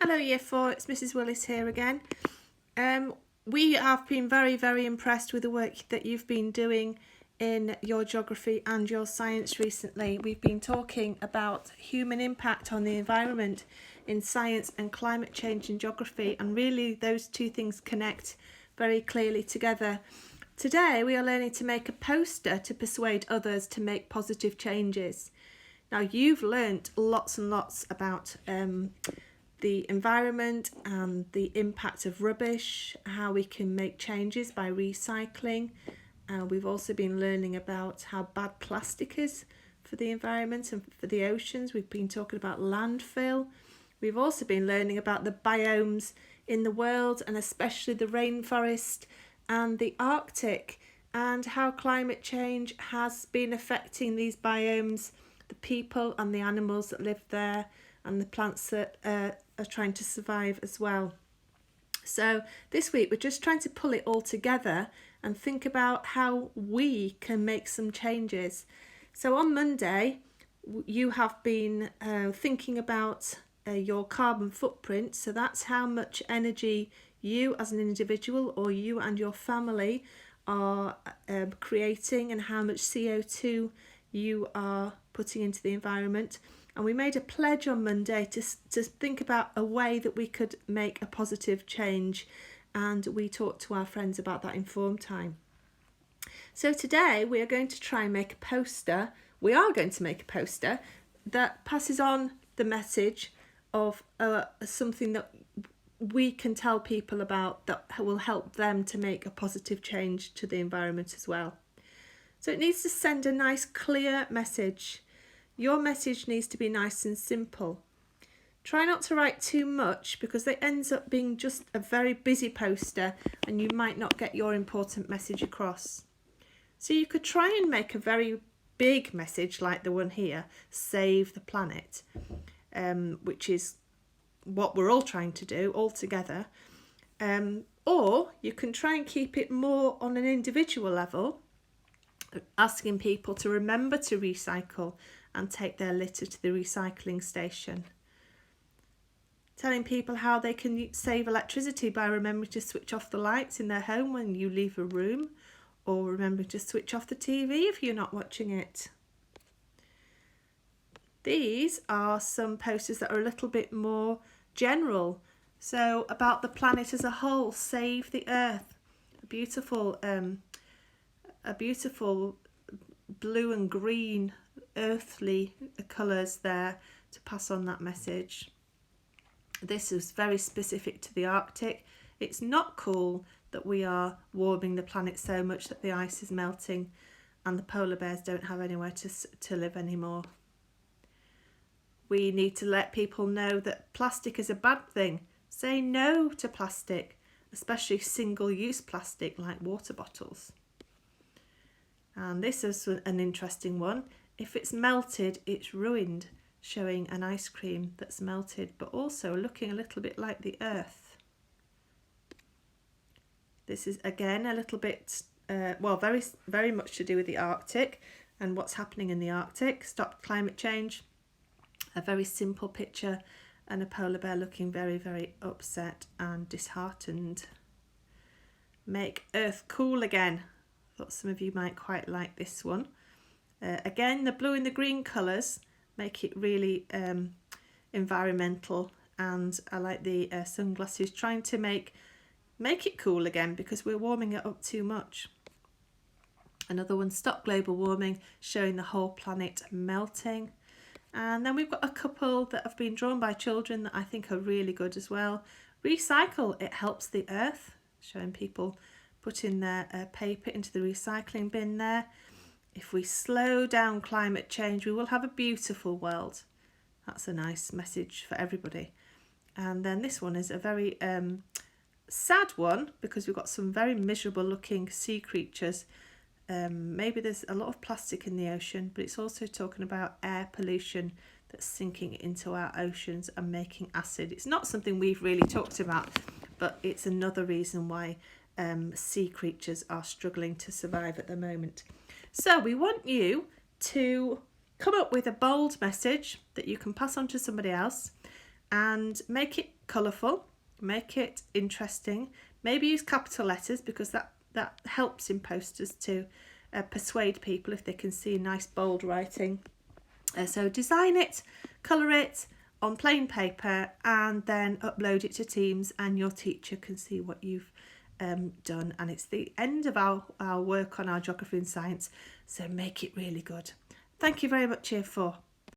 Hello Year 4, it's Mrs Willis here again. We have been very, very impressed with the work that you've been doing in your geography and your science recently. We've been talking about human impact on the environment in science and climate change in geography, and really those two things connect very clearly together. Today we are learning to make a poster to persuade others to make positive changes. Now you've learnt lots and lots about the environment and the impact of rubbish, how we can make changes by recycling. We've also been learning about how bad plastic is for the environment and for the oceans. We've been talking about landfill. We've also been learning about the biomes in the world, and especially the rainforest and the Arctic, and how climate change has been affecting these biomes, the people and the animals that live there, and the plants that are trying to survive as well. So this week we're just trying to pull it all together and think about how we can make some changes. So on Monday you have been thinking about your carbon footprint. So that's how much energy you as an individual or you and your family are creating, and how much CO2 you are putting into the environment. And we made a pledge on Monday to think about a way that we could make a positive change, and we talked to our friends about that in form time. So today we are going to try and make a poster. We are going to make a poster that passes on the message of something that we can tell people about that will help them to make a positive change to the environment as well. So it needs to send a nice clear message. Your message needs to be nice and simple. Try not to write too much, because it ends up being just a very busy poster and you might not get your important message across. So you could try and make a very big message like the one here, save the planet, which is what we're all trying to do all together. Or you can try and keep it more on an individual level, asking people to remember to recycle and take their litter to the recycling station. Telling people how they can save electricity by remembering to switch off the lights in their home when you leave a room, or remembering to switch off the TV if you're not watching it. These are some posters that are a little bit more general. So about the planet as a whole, save the earth. A beautiful blue and green earthly colours there to pass on that message. This is very specific to the Arctic. It's not cool that we are warming the planet so much that the ice is melting and the polar bears don't have anywhere to live anymore. We need to let people know that plastic is a bad thing. Say no to plastic, especially single-use plastic like water bottles. And this is an interesting one. If it's melted, it's ruined, showing an ice cream that's melted, but also looking a little bit like the earth. This is again a little bit, very, very much to do with the Arctic and what's happening in the Arctic. Stop climate change. A very simple picture, and a polar bear looking very, very upset and disheartened. Make Earth cool again. Thought some of you might quite like this one. Again, the blue and the green colours make it really environmental, and I like the sunglasses, trying to make it cool again because we're warming it up too much. Another one, stop global warming, showing the whole planet melting. And then we've got a couple that have been drawn by children that I think are really good as well. Recycle, it helps the earth, showing people putting their paper into the recycling bin there. If we slow down climate change, we will have a beautiful world. That's a nice message for everybody. And then this one is a very sad one, because we've got some very miserable looking sea creatures. Maybe there's a lot of plastic in the ocean, but it's also talking about air pollution that's sinking into our oceans and making acid. It's not something we've really talked about, but it's another reason why sea creatures are struggling to survive at the moment. So we want you to come up with a bold message that you can pass on to somebody else, and make it colourful, make it interesting. Maybe use capital letters, because that helps in posters to persuade people if they can see nice bold writing. So design it, colour it on plain paper, and then upload it to Teams, and your teacher can see what you've done. And it's the end of our work on our geography and science, so make it really good. Thank you very much, Year 4.